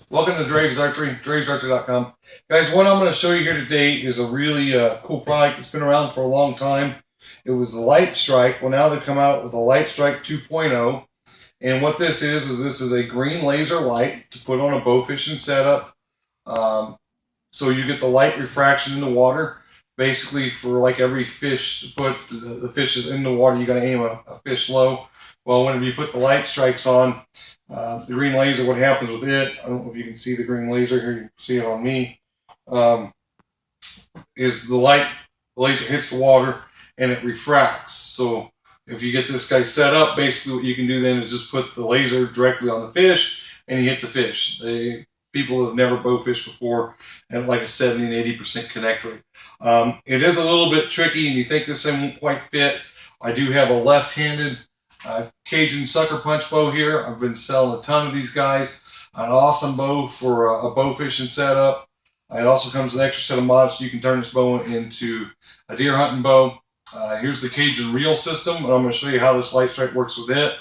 Welcome to Draves Archery, dravesarchery.com. Guys, what I'm going to show you here today is a really cool product that's been around for a long time. It was the Light-Stryke. Well, now they've come out with the Light-Stryke 2.0. And what this is a green laser light to put on a bow fishing setup. So you get the light refraction in the water. Basically, for like every fish to put the fish is in the water, you're going to aim a fish low. Well, whenever you put the Light-Strykes on, the green laser, what happens with it, I don't know if you can see the green laser here, you can see it on me, is the laser hits the water and it refracts. So if you get this guy set up, basically what you can do then is just put the laser directly on the fish and you hit the fish. People who have never bow fished before have like a 70 and 80% connect rate. It is a little bit tricky and you think this thing won't quite fit. I do have a left-handed Cajun sucker punch bow here. I've been selling a ton of these guys. An awesome bow for a bow fishing setup. It also comes with an extra set of mods so you can turn this bow into a deer hunting bow. Here's the Cajun reel system, and I'm going to show you how this Light-Stryke works with it.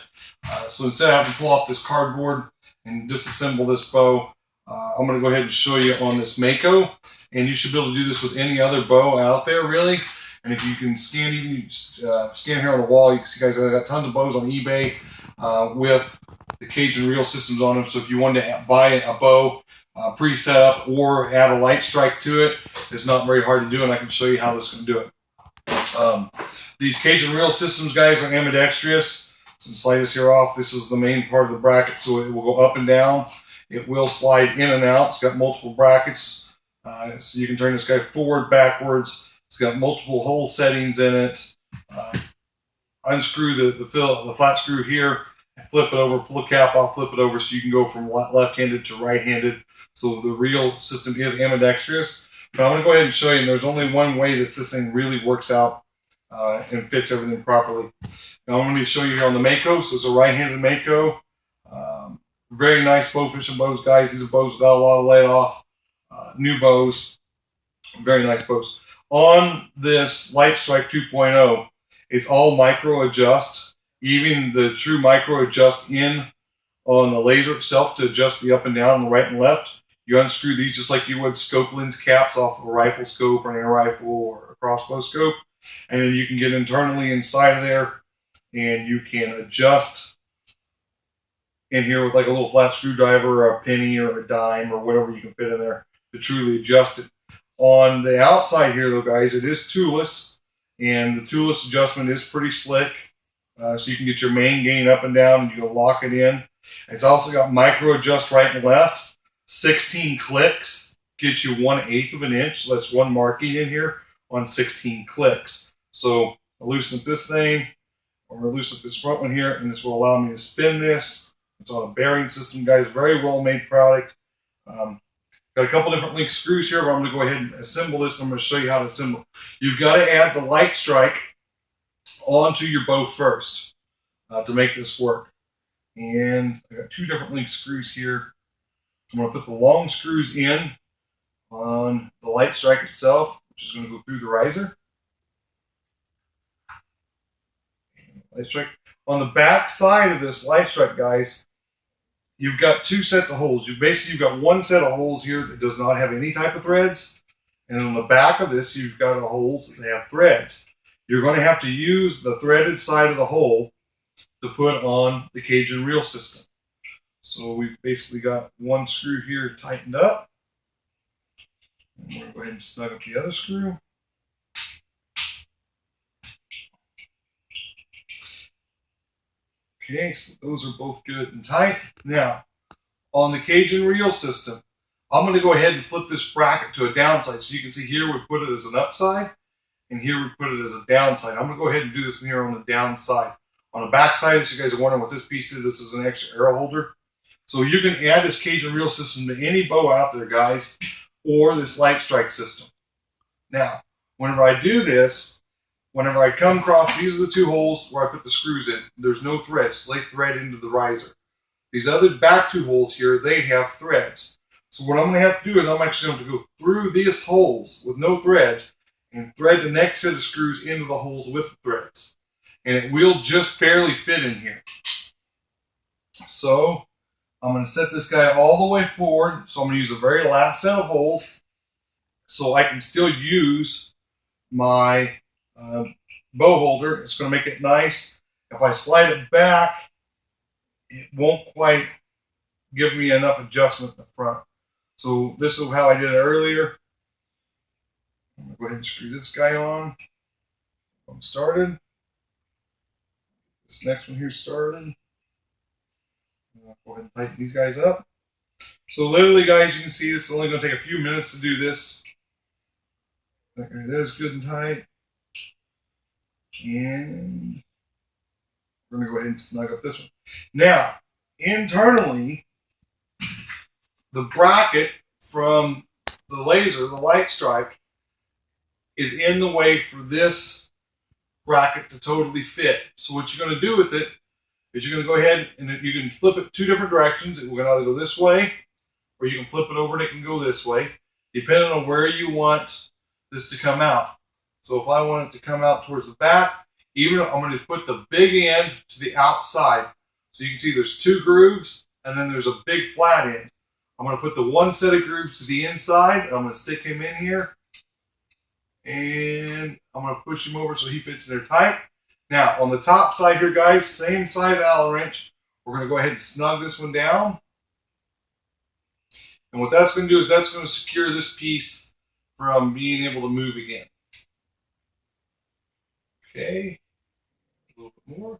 So instead of having to pull off this cardboard and disassemble this bow, I'm going to go ahead and show you on this Mako. And you should be able to do this with any other bow out there, really. And if you can scan here on the wall, you can see guys, I've got tons of bows on eBay with the Cajun reel systems on them. So if you wanted to buy a bow pre-set up or add a Light-Stryke to it, it's not very hard to do, and I can show you how this can do it. These Cajun reel systems, guys, are ambidextrous. So slide this here off. This is the main part of the bracket, so it will go up and down. It will slide in and out. It's got multiple brackets, so you can turn this guy forward, backwards. It's got multiple hole settings in it. Unscrew the flat screw here, flip it over, pull the cap off, flip it over, so you can go from left-handed to right-handed. So the reel system is ambidextrous. But I'm going to go ahead and show you, and there's only one way that this thing really works out and fits everything properly. Now I'm going to show you here on the Mako. So it's a right-handed Mako. Very nice bow fishing bows, guys. These are bows without a lot of let-off. New bows. Very nice bows. On this Light-Stryke 2.0, it's all micro adjust. Even the true micro adjust in on the laser itself to adjust the up and down, the right and left. You unscrew these just like you would scope lens caps off of a rifle scope or an air rifle or a crossbow scope. And then you can get internally inside of there and you can adjust in here with like a little flat screwdriver or a penny or a dime or whatever you can fit in there to truly adjust it. On the outside here, though, guys, it is toolless, and the toolless adjustment is pretty slick. So you can get your main gain up and down, and you can lock it in. It's also got micro adjust right and left. 16 clicks gets you 1/8 of an inch. So that's one marking in here on 16 clicks. So I loosen up this thing, or I loosen up this front one here, and this will allow me to spin this. It's on a bearing system, guys. Very well-made product. Got a couple different link screws here, but I'm going to go ahead and assemble this. I'm going to show you how to assemble. You've got to add the Light-Stryke onto your bow first to make this work. And I got two different link screws here. I'm going to put the long screws in on the Light-Stryke itself, which is going to go through the riser. Light-Stryke. On the back side of this Light-Stryke, guys, you've got two sets of holes. You've got one set of holes here that does not have any type of threads. And on the back of this, you've got holes that have threads. You're going to have to use the threaded side of the hole to put on the Cajun reel system. So we've basically got one screw here tightened up. And we're going to go ahead and snug up the other screw. Okay, so those are both good and tight. Now, on the Cajun reel system, I'm going to go ahead and flip this bracket to a downside. So you can see here we put it as an upside, and here we put it as a downside. I'm going to go ahead and do this in here on the downside. On the back side, if you guys are wondering what this piece is, this is an extra arrow holder. So you can add this Cajun reel system to any bow out there, guys, or this Light-Stryke system. Now, whenever I do this, whenever I come across, these are the two holes where I put the screws in. There's no threads, so they thread into the riser. These other back two holes here, they have threads. So what I'm going to have to do is I'm actually going to go through these holes with no threads and thread the next set of screws into the holes with the threads. And it will just barely fit in here. So I'm going to set this guy all the way forward. So I'm going to use the very last set of holes so I can still use my bow holder. It's going to make it nice. If I slide it back, it won't quite give me enough adjustment in the front. So this is how I did it earlier. I'm going to go ahead and screw this guy on. I'm started. This next one here started. I'll go ahead and tighten these guys up. So literally, guys, you can see this is only going to take a few minutes to do this. That guy there is good and tight. And we're going to go ahead and snug up this one. Now, internally, the bracket from the laser, the Light-Stryke, is in the way for this bracket to totally fit. So what you're going to do with it is you're going to go ahead and you can flip it 2 different directions. It will either go this way, or you can flip it over and it can go this way, depending on where you want this to come out. So if I want it to come out towards the back, even I'm going to put the big end to the outside. So you can see there's 2 grooves, and then there's a big flat end. I'm going to put the one set of grooves to the inside, and I'm going to stick him in here. And I'm going to push him over so he fits in there tight. Now, on the top side here, guys, same size Allen wrench. We're going to go ahead and snug this one down. And what that's going to do is that's going to secure this piece from being able to move again. Okay. A little bit more.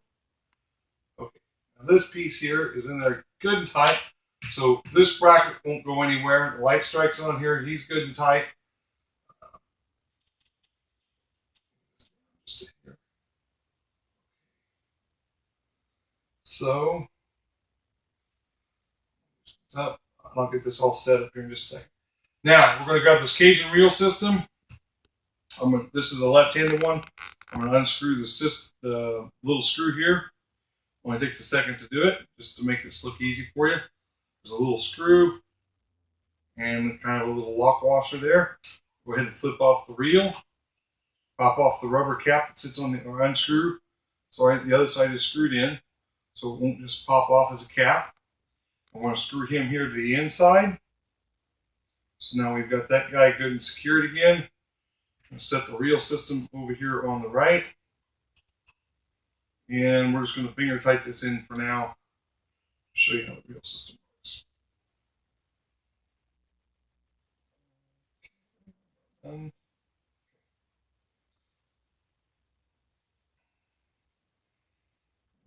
Okay. Now this piece here is in there good and tight. So this bracket won't go anywhere. The Light-Strike's on here. He's good and tight. So, I'll get this all set up here in just a second. Now, we're going to grab this cage and reel system. This is a left-handed one. I'm going to unscrew the little screw here. Only takes a second to do it, just to make this look easy for you. There's a little screw and kind of a little lock washer there. Go ahead and flip off the reel. Pop off the rubber cap that sits on the, or unscrew. Sorry, the other side is screwed in, so it won't just pop off as a cap. I want to screw him here to the inside. So now we've got that guy good and secured again. I'm going to set the reel system over here on the right. And we're just going to finger tight this in for now. Show you how the reel system works.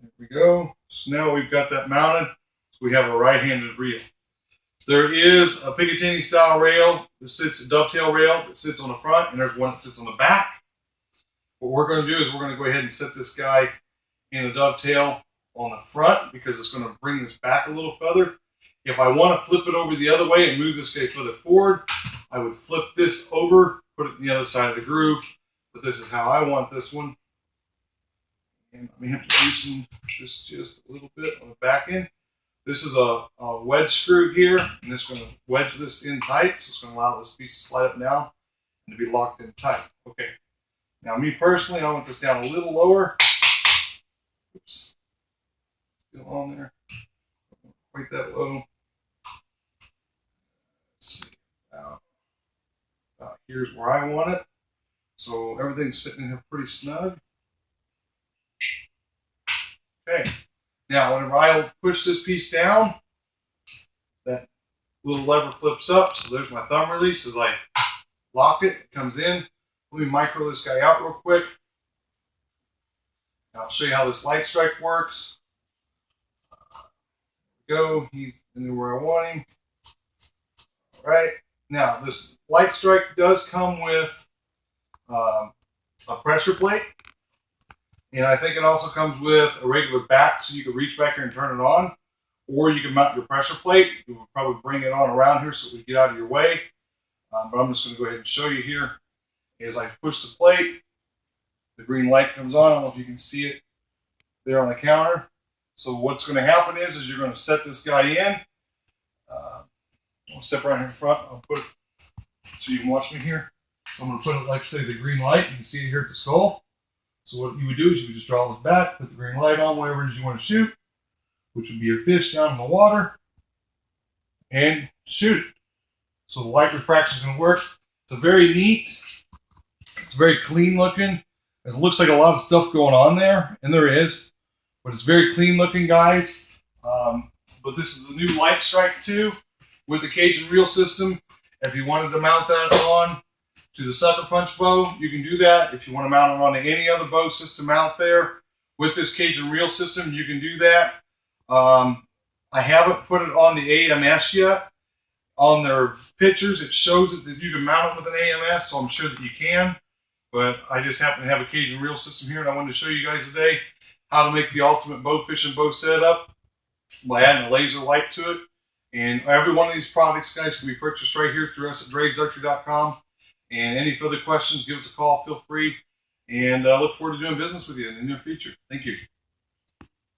There we go. So now we've got that mounted. So we have a right-handed reel. There is a Picatinny style rail that sits, a dovetail rail that sits on the front, and there's one that sits on the back. What we're going to do is we're going to go ahead and set this guy in a dovetail on the front because it's going to bring this back a little further. If I want to flip it over the other way and move this guy further forward, I would flip this over, put it on the other side of the groove. But this is how I want this one. And I may have to loosen this just a little bit on the back end. This is a wedge screw here, and it's going to wedge this in tight. So it's going to allow this piece to slide up and down and to be locked in tight. Okay. Now, me personally, I want this down a little lower. Oops. Still on there. Quite that low. Let's see. About here's where I want it. So everything's fitting in here pretty snug. Okay. Now, whenever I push this piece down, that little lever flips up. So there's my thumb release. As I lock it, it comes in. Let me micro this guy out real quick. Now, I'll show you how this Light-Stryke works. There we go. He's in there where I want him. All right. Now, this Light-Stryke does come with a pressure plate. And I think it also comes with a regular back, so you can reach back here and turn it on. Or you can mount your pressure plate. You will probably bring it on around here so we get out of your way. But I'm just going to go ahead and show you here. As I push the plate, the green light comes on. I don't know if you can see it there on the counter. So what's going to happen is you're going to set this guy in. I'll step right here in front. I'll put it so you can watch me here. So I'm going to put it like, say, the green light. You can see it here at the skull. So what you would do is you would just draw this back, put the green light on, whatever it is you want to shoot, which would be your fish down in the water. and shoot it. So the light refraction is going to work. It's a very neat, it's very clean looking. It looks like a lot of stuff going on there, and there is, but it's very clean looking, guys. But this is the new Light-Stryke 2 with the cage and reel system. If you wanted to mount that on to the sucker punch bow, you can do that. If you want to mount it on any other bow system out there with this cage and reel system, you can do that. I haven't put it on the AMS yet. On their pictures, it shows it that you can mount it with an AMS, so I'm sure that you can. But I just happen to have a cage and reel system here, and I wanted to show you guys today how to make the ultimate bow fishing bow setup by adding a laser light to it. And every one of these products, guys, can be purchased right here through us at DravesArchery.com. And any further questions, give us a call. Feel free. And I look forward to doing business with you in the near future. Thank you.